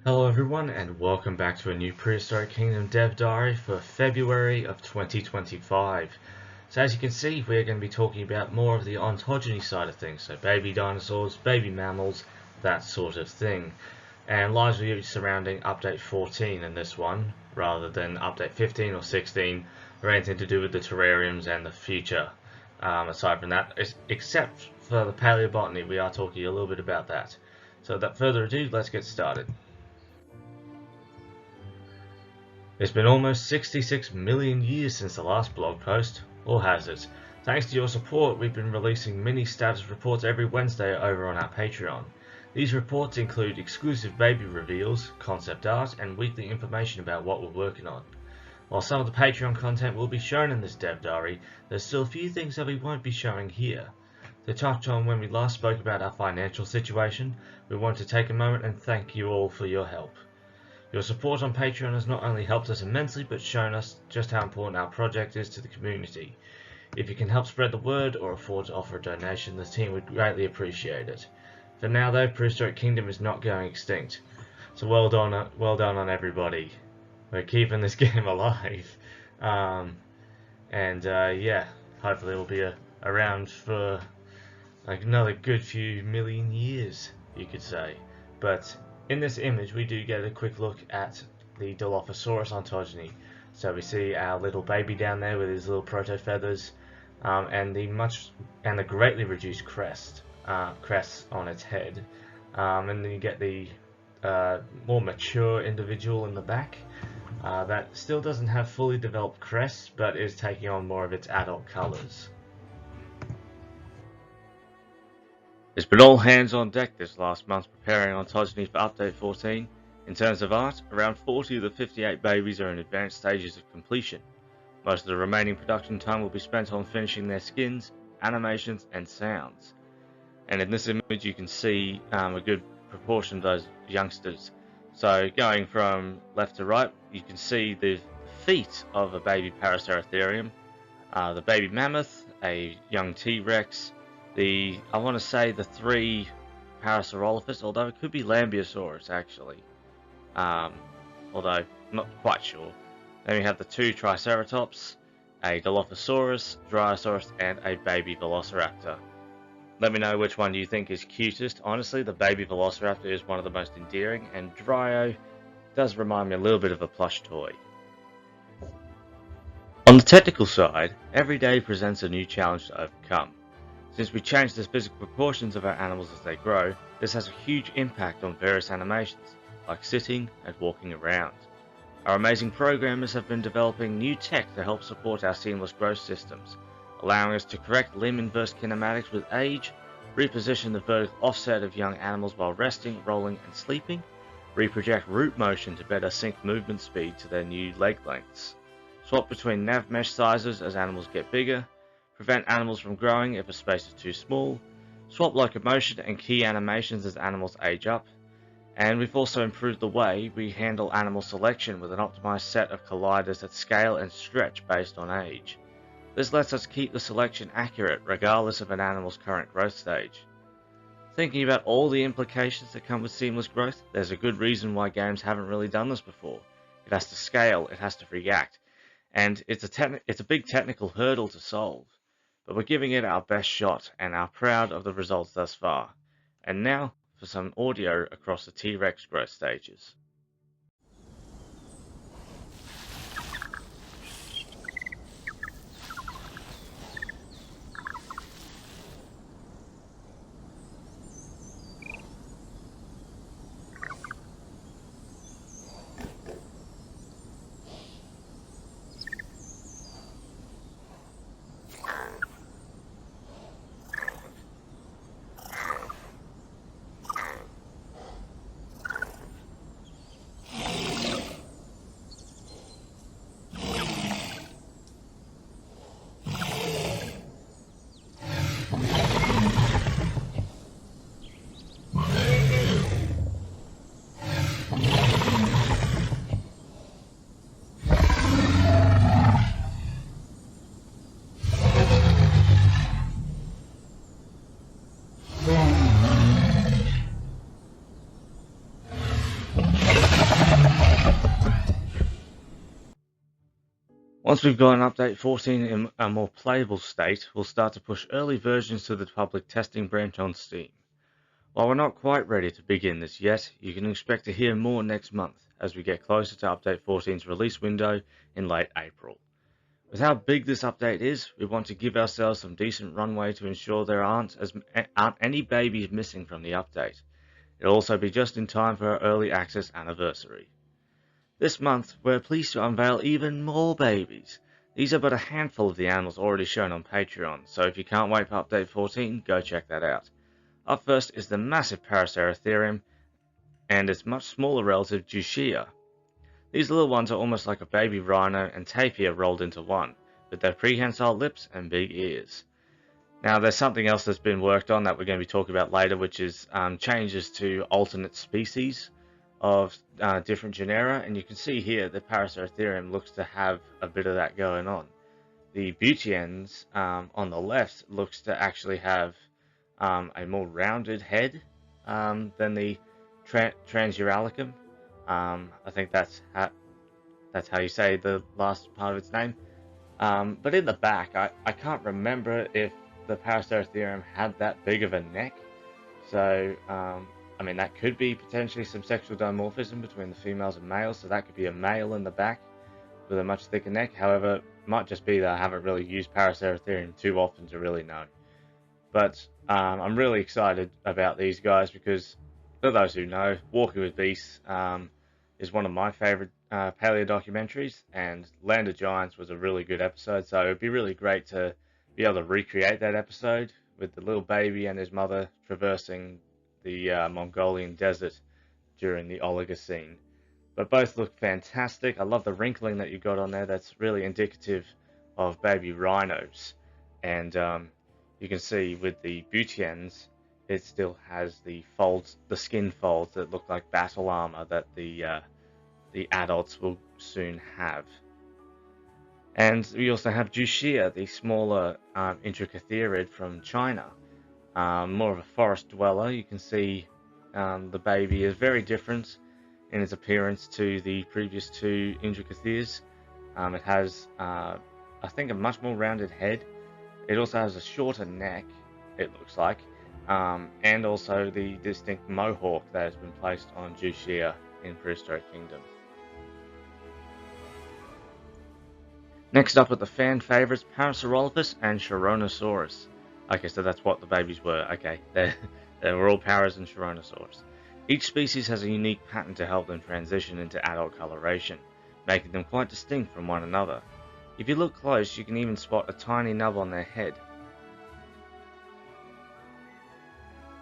Hello everyone and welcome back to a new Prehistoric Kingdom dev diary for February of 2025. So as you can see, we're going to be talking about more of the ontogeny side of things, so baby dinosaurs, baby mammals, that sort of thing. And largely surrounding update 14 in this one, rather than update 15 or 16, or anything to do with the terrariums and the future. Aside from that, except for the Paleobotany, we are talking a little bit about that. So without further ado, let's get started. It's been almost 66 million years since the last blog post, or has it? Thanks to your support, we've been releasing mini status reports every Wednesday over on our Patreon. These reports include exclusive baby reveals, concept art, and weekly information about what we're working on. While some of the Patreon content will be shown in this dev diary, there's still a few things that we won't be showing here. To touch on when we last spoke about our financial situation, we want to take a moment and thank you all for your help. Your support on Patreon has not only helped us immensely, but shown us just how important our project is to the community. If you can help spread the word or afford to offer a donation, the team would greatly appreciate it. For now though, Prehistoric Kingdom is not going extinct. So well done on everybody. We're keeping this game alive. Yeah, hopefully it'll be around for like another good few million years, you could say. But in this image, we do get a quick look at the Dilophosaurus ontogeny. So we see our little baby down there with his little proto feathers, and the greatly reduced crest on its head, and then you get the more mature individual in the back that still doesn't have fully developed crests, but is taking on more of its adult colors. It's been all hands on deck this last month preparing Ontogeny for update 14. In terms of art, around 40 of the 58 babies are in advanced stages of completion. Most of the remaining production time will be spent on finishing their skins, animations and sounds. And in this image you can see a good proportion of those youngsters. So going from left to right, you can see the feet of a baby Paraceratherium, the baby mammoth, a young T-Rex, I want to say the 3 Parasaurolophus, although it could be Lambeosaurus actually, although I'm not quite sure. Then we have the 2 Triceratops, a Dilophosaurus, Dryosaurus, and a baby Velociraptor. Let me know which one you think is cutest. Honestly, the baby Velociraptor is one of the most endearing, and Dryo does remind me a little bit of a plush toy. On the technical side, every day presents a new challenge to overcome. Since we change the physical proportions of our animals as they grow, this has a huge impact on various animations, like sitting and walking around. Our amazing programmers have been developing new tech to help support our seamless growth systems, allowing us to correct limb inverse kinematics with age, reposition the vertical offset of young animals while resting, rolling and sleeping, reproject root motion to better sync movement speed to their new leg lengths, swap between nav mesh sizes as animals get bigger, prevent animals from growing if a space is too small, swap locomotion and key animations as animals age up, and we've also improved the way we handle animal selection with an optimized set of colliders that scale and stretch based on age. This lets us keep the selection accurate regardless of an animal's current growth stage. Thinking about all the implications that come with seamless growth, there's a good reason why games haven't really done this before. It has to scale, it has to react, and it's a big technical hurdle to solve. But we're giving it our best shot and are proud of the results thus far. And now for some audio across the T-Rex growth stages. Once we've got an update 14 in a more playable state, we'll start to push early versions to the public testing branch on Steam. While we're not quite ready to begin this yet, you can expect to hear more next month as we get closer to Update 14's release window in late April. With how big this update is, we want to give ourselves some decent runway to ensure there aren't any babies missing from the update. It'll also be just in time for our early access anniversary. This month, we're pleased to unveil even more babies. These are but a handful of the animals already shown on Patreon, so if you can't wait for Update 14, go check that out. Up first is the massive Paraceratherium and its much smaller relative Jushia. These little ones are almost like a baby rhino and tapir rolled into one, with their prehensile lips and big ears. Now there's something else that's been worked on that we're going to be talking about later, which is changes to alternate species of different genera, and you can see here the Paraceratherium looks to have a bit of that going on. The Butiens on the left looks to actually have a more rounded head than the Transuraliscum. I think that's how you say the last part of its name. But in the back, I can't remember if the Paraceratherium had that big of a neck. So, I mean, that could be potentially some sexual dimorphism between the females and males. So that could be a male in the back with a much thicker neck. However, it might just be that I haven't really used Paraceratherium too often to really know. But I'm really excited about these guys because, for those who know, Walking with Beasts is one of my favourite paleo documentaries, and Land of Giants was a really good episode, so it'd be really great to be able to recreate that episode with the little baby and his mother traversing the Mongolian desert during the Oligocene. But both look fantastic. I love the wrinkling that you got on there. That's really indicative of baby rhinos. And you can see with the Butiens, it still has the folds, the skin folds that look like battle armor that the adults will soon have. And we also have Jushia, the smaller intracatherid from China, more of a forest dweller. You can see the baby is very different in its appearance to the previous two intracatheres. It has, I think, a much more rounded head. It also has a shorter neck, it looks like, and also the distinct mohawk that has been placed on Jushia in Prehistoric Kingdom. Next up are the fan favourites Parasaurolophus and Tyrannosaurus. Okay, so that's what the babies were. Okay, they were all Paras and Tyrannosaurus. Each species has a unique pattern to help them transition into adult coloration, making them quite distinct from one another. If you look close, you can even spot a tiny nub on their head.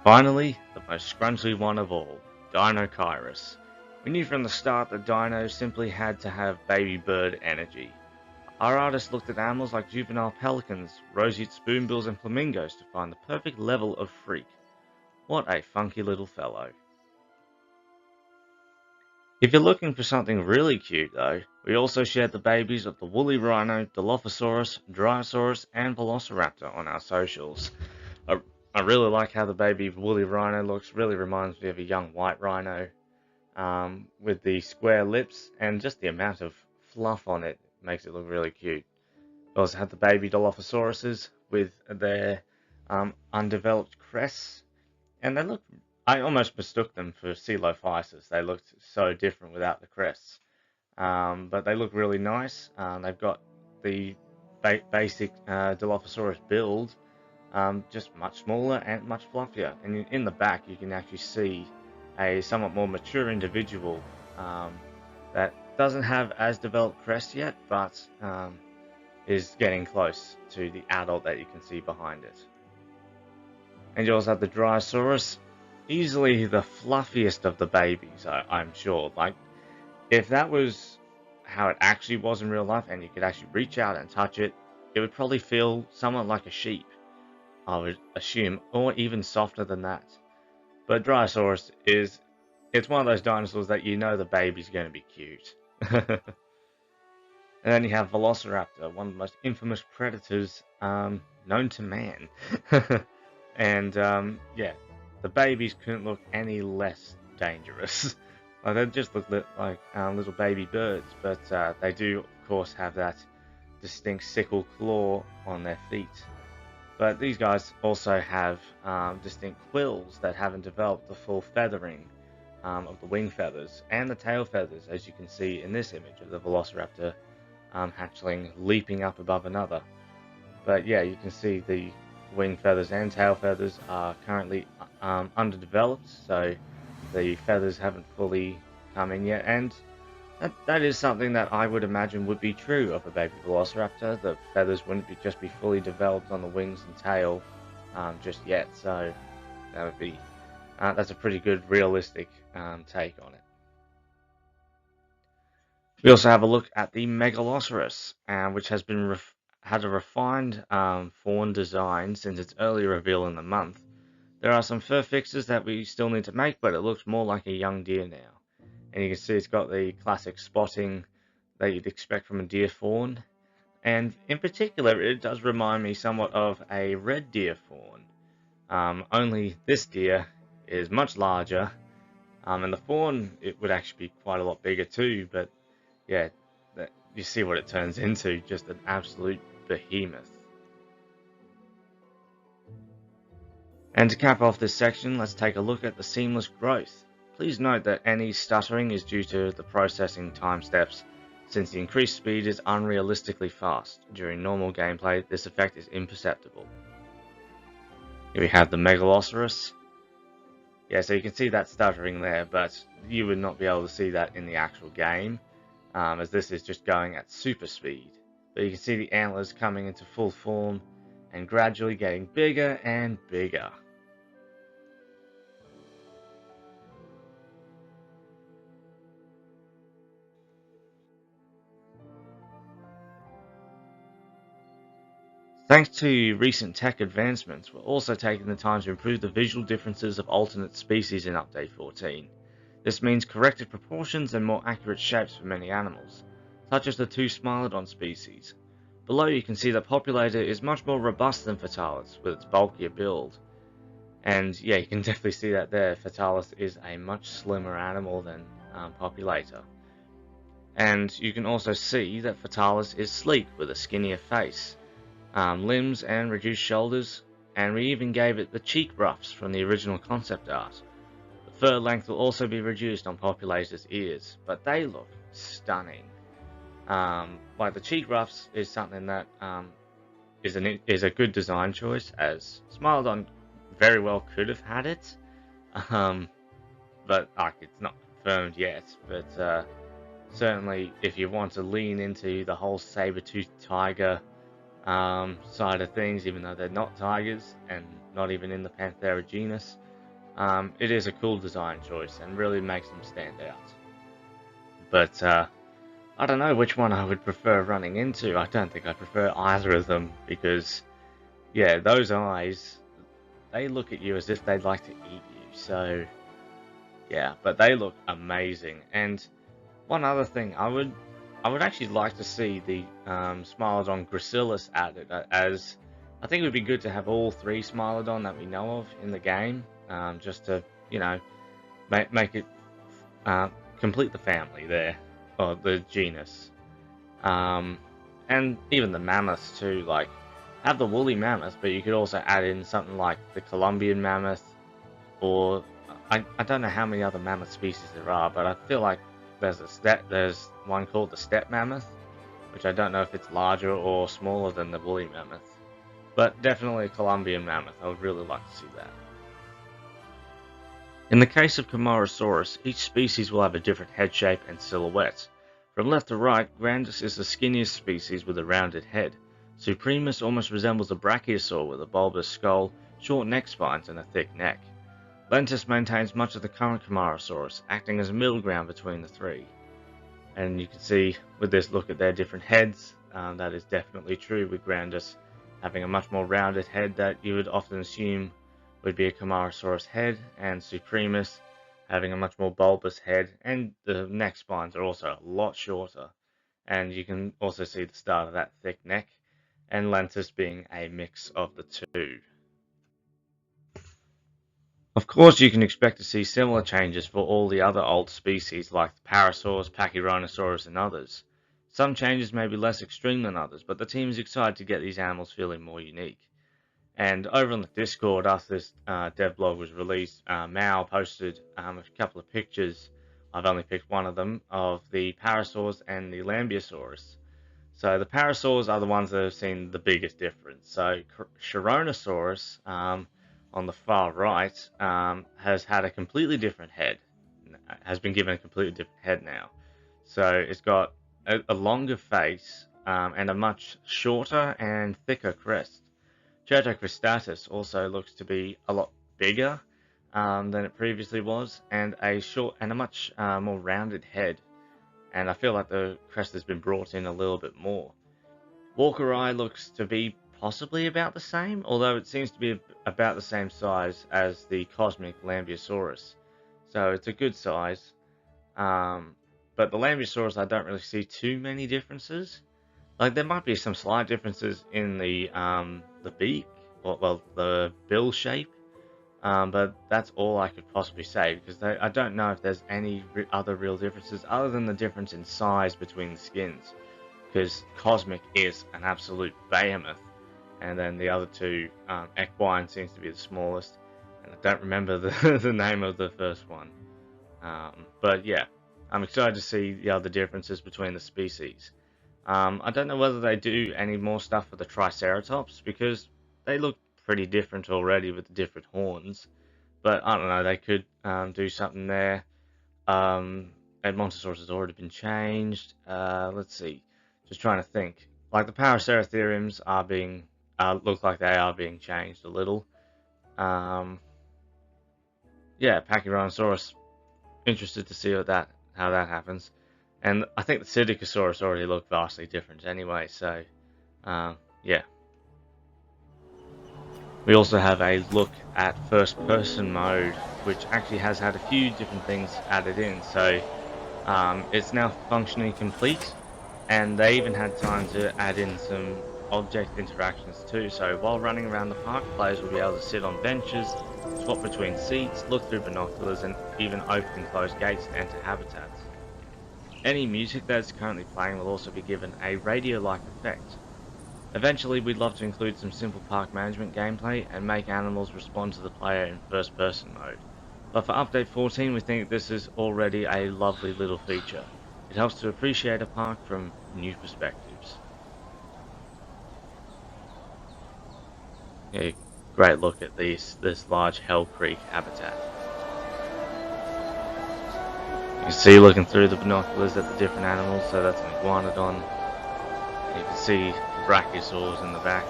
Finally, the most scrunchy one of all, Dinosaurus. We knew from the start that dinos simply had to have baby bird energy. Our artists looked at animals like juvenile pelicans, roseate spoonbills and flamingos to find the perfect level of freak. What a funky little fellow. If you're looking for something really cute though, we also shared the babies of the woolly rhino, Dilophosaurus, Dryosaurus and Velociraptor on our socials. I really like how the baby woolly rhino looks. Really reminds me of a young white rhino with the square lips, and just the amount of fluff on it makes it look really cute. We also have the baby Dilophosauruses with their undeveloped crests, and they look, I almost mistook them for Coelophysis. They looked so different without the crests, but they look really nice. They've got the basic Dilophosaurus build, just much smaller and much fluffier. And in the back you can actually see a somewhat more mature individual that doesn't have as developed crest yet, but is getting close to the adult that you can see behind it. And you also have the Dryosaurus, easily the fluffiest of the babies, I'm sure. Like, if that was how it actually was in real life and you could actually reach out and touch it, it would probably feel somewhat like a sheep, I would assume, or even softer than that. But Dryosaurus it's one of those dinosaurs that you know the baby's going to be cute. And then you have Velociraptor, one of the most infamous predators known to man. And yeah, the babies couldn't look any less dangerous. Like, they just look like little baby birds, but they do, of course, have that distinct sickle claw on their feet. But these guys also have distinct quills that haven't developed the full feathering of the wing feathers and the tail feathers, as you can see in this image of the Velociraptor hatchling leaping up above another. But yeah, you can see the wing feathers and tail feathers are currently underdeveloped, so the feathers haven't fully come in yet, and that is something that I would imagine would be true of a baby Velociraptor. The feathers wouldn't just be fully developed on the wings and tail just yet, so that would be that's a pretty good realistic take on it. We also have a look at the Megalosaurus, which has been had a refined fawn design since its early reveal in the month. There are some fur fixes that we still need to make, but it looks more like a young deer now. And you can see it's got the classic spotting that you'd expect from a deer fawn. And in particular, it does remind me somewhat of a red deer fawn. Only this deer is much larger, and the fawn, it would actually be quite a lot bigger too, but yeah, you see what it turns into, just an absolute behemoth. And to cap off this section, let's take a look at the seamless growth. Please note that any stuttering is due to the processing time steps, since the increased speed is unrealistically fast. During normal gameplay, this effect is imperceptible. Here we have the Megalosaurus. Yeah, so you can see that stuttering there, but you would not be able to see that in the actual game, as this is just going at super speed. But you can see the antlers coming into full form and gradually getting bigger and bigger. Thanks to recent tech advancements, we're also taking the time to improve the visual differences of alternate species in Update 14. This means corrected proportions and more accurate shapes for many animals, such as the two Smilodon species. Below you can see that Populator is much more robust than Fatalis with its bulkier build. And yeah, you can definitely see that there. Fatalis is a much slimmer animal than Populator. And you can also see that Fatalis is sleek with a skinnier face, limbs and reduced shoulders, and we even gave it the cheek ruffs from the original concept art. The fur length will also be reduced on Populator's ears, but they look stunning. Like the cheek ruffs is something that is a good design choice, as Smilodon very well could have had it, but it's not confirmed yet. But certainly, if you want to lean into the whole saber-toothed tiger side of things, even though they're not tigers and not even in the Panthera genus, it is a cool design choice and really makes them stand out. But I don't know which one I would prefer running into. I don't think I prefer either of them, because yeah, those eyes, they look at you as if they'd like to eat you. So yeah, but they look amazing. And one other thing, I would actually like to see the Smilodon gracilis added, as I think it would be good to have all three Smilodon that we know of in the game, just to, you know, make it complete the family there, or the genus. And even the mammoths too, like, have the woolly mammoth, but you could also add in something like the Colombian mammoth, or I don't know how many other mammoth species there are, but I feel like there's one called the steppe mammoth, which I don't know if it's larger or smaller than the woolly mammoth, but definitely a Colombian mammoth. I would really like to see that. In the case of Camarasaurus, each species will have a different head shape and silhouette. From left to right, Grandis is the skinniest species with a rounded head. Supremus almost resembles a brachiosaur with a bulbous skull, short neck spines, and a thick neck. Lentus maintains much of the current Camarasaurus, acting as a middle ground between the three. And you can see with this look at their different heads, that is definitely true, with Grandis having a much more rounded head that you would often assume would be a Camarasaurus head, and Supremus having a much more bulbous head, and the neck spines are also a lot shorter. And you can also see the start of that thick neck, and Lentus being a mix of the two. Of course, you can expect to see similar changes for all the other old species like the Parasaurs, Pachyrhinosaurus, and others. Some changes may be less extreme than others, but the team is excited to get these animals feeling more unique. And over on the Discord, after this dev blog was released, Mao posted a couple of pictures. I've only picked one of them, of the Parasaurs and the Lambeosaurus. So the Parasaurs are the ones that have seen the biggest difference. So Tyrannosaurus, on the far right, has had a completely different head, has been given a completely different head now. So it's got a longer face and a much shorter and thicker crest. Cristatus also looks to be a lot bigger than it previously was, and a much more rounded head. And I feel like the crest has been brought in a little bit more. Walkeri looks to be possibly about the same, although it seems to be about the same size as the cosmic Lambeosaurus. So it's a good size. But the Lambeosaurus, I don't really see too many differences. Like, there might be some slight differences in the beak, well, the bill shape, but that's all I could possibly say, because I don't know if there's any other real differences other than the difference in size between the skins, because Cosmic is an absolute behemoth, and then the other two, Equine seems to be the smallest, and I don't remember the name of the first one. But yeah, I'm excited to see the other differences between the species. I don't know whether they do any more stuff for the Triceratops, because they look pretty different already with the different horns. But I don't know, they could do something there. Edmontosaurus has already been changed. Let's see, just trying to think. Like the Paraceratheriums are being look like they are being changed a little. Yeah, Pachyrhinosaurus. Interested to see how that happens. And I think the Psittacosaurus already looked vastly different anyway, so yeah. We also have a look at first person mode, which actually has had a few different things added in, so it's now functionally complete, and they even had time to add in some object interactions too. So while running around the park, players will be able to sit on benches, swap between seats, look through binoculars, and even open and close gates to enter habitats. Any music that is currently playing will also be given a radio-like effect. Eventually, we'd love to include some simple park management gameplay and make animals respond to the player in first-person mode. But for Update 14, we think this is already a lovely little feature. It helps to appreciate a park from new perspectives. Yeah, great look at this large Hell Creek habitat. You can see looking through the binoculars at the different animals, so that's an iguanodon. You can see the brachiosaurs in the back.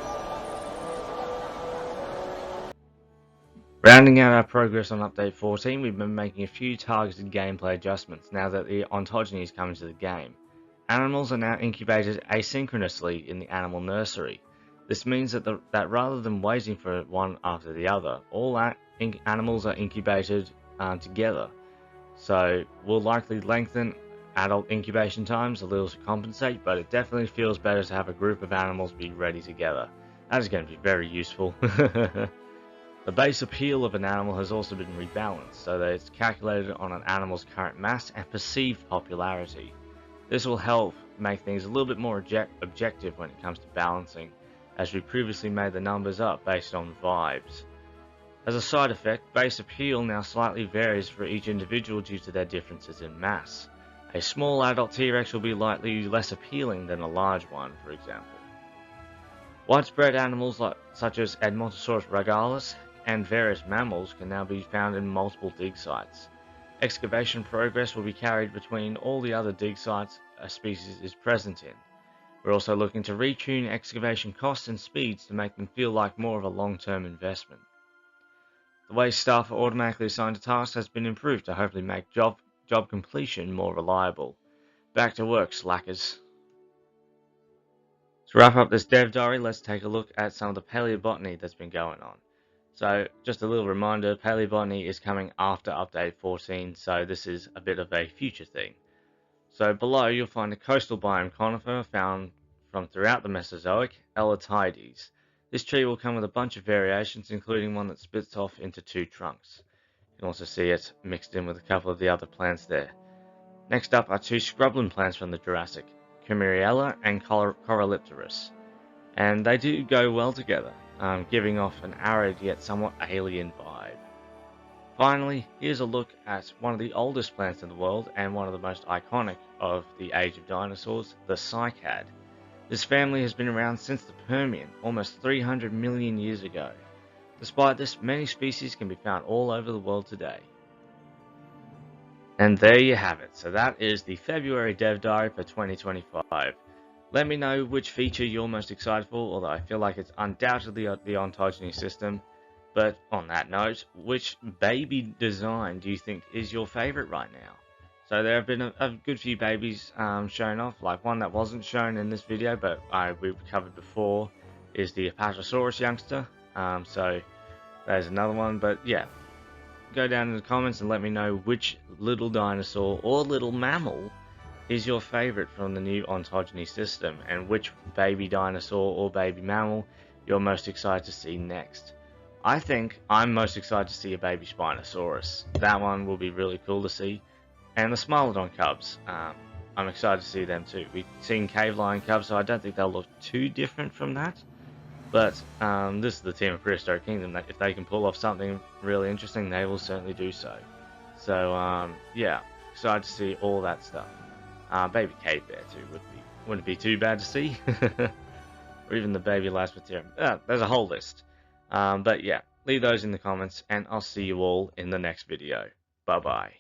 Rounding out our progress on Update 14, we've been making a few targeted gameplay adjustments now that the Ontogeny is coming to the game. Animals are now incubated asynchronously in the animal nursery. This means that rather than waiting for one after the other, all animals are incubated together. So we'll likely lengthen adult incubation times a little to compensate, but it definitely feels better to have a group of animals be ready together. That is going to be very useful. The base appeal of an animal has also been rebalanced, so that it's calculated on an animal's current mass and perceived popularity. This will help make things a little bit more objective when it comes to balancing, as we previously made the numbers up based on vibes. As a side effect, base appeal now slightly varies for each individual due to their differences in mass. A small adult T-Rex will be likely less appealing than a large one, for example. Widespread animals such as Edmontosaurus regalis and various mammals can now be found in multiple dig sites. Excavation progress will be carried between all the other dig sites a species is present in. We're also looking to retune excavation costs and speeds to make them feel like more of a long-term investment. The way staff are automatically assigned to tasks has been improved to hopefully make job completion more reliable. Back to work, slackers. To wrap up this dev diary, let's take a look at some of the paleobotany that's been going on. So, just a little reminder, Paleobotany is coming after Update 14, so this is a bit of a future thing. So below you'll find a coastal biome conifer found from throughout the Mesozoic, Elatides. This tree will come with a bunch of variations, including one that splits off into two trunks. You can also see it mixed in with a couple of the other plants there. Next up are two scrubland plants from the Jurassic, Chimeriella and Corylipterus, and they do go well together, giving off an arid yet somewhat alien vibe. Finally, here's a look at one of the oldest plants in the world and one of the most iconic of the age of dinosaurs, the cycad. This family has been around since the Permian, almost 300 million years ago. Despite this, many species can be found all over the world today. And there you have it. So that is the February Dev Diary for 2025. Let me know which feature you're most excited for, although I feel like it's undoubtedly the ontogeny system. But on that note, which baby design do you think is your favorite right now? So there have been a good few babies shown off, like one that wasn't shown in this video, but we've covered before, is the Apatosaurus youngster. So there's another one, but yeah, go down in the comments and let me know which little dinosaur or little mammal is your favorite from the new ontogeny system, and which baby dinosaur or baby mammal you're most excited to see next. I think I'm most excited to see a baby Spinosaurus. That one will be really cool to see. And the Smilodon cubs, I'm excited to see them too. We've seen cave lion cubs, so I don't think they'll look too different from that. But this is the team of Prehistoric Kingdom, that if they can pull off something really interesting, they will certainly do so. So yeah, excited to see all that stuff. Baby cave bear too wouldn't be too bad to see. Or even the baby Laspaterium. There's a whole list. But yeah, leave those in the comments, and I'll see you all in the next video. Bye bye.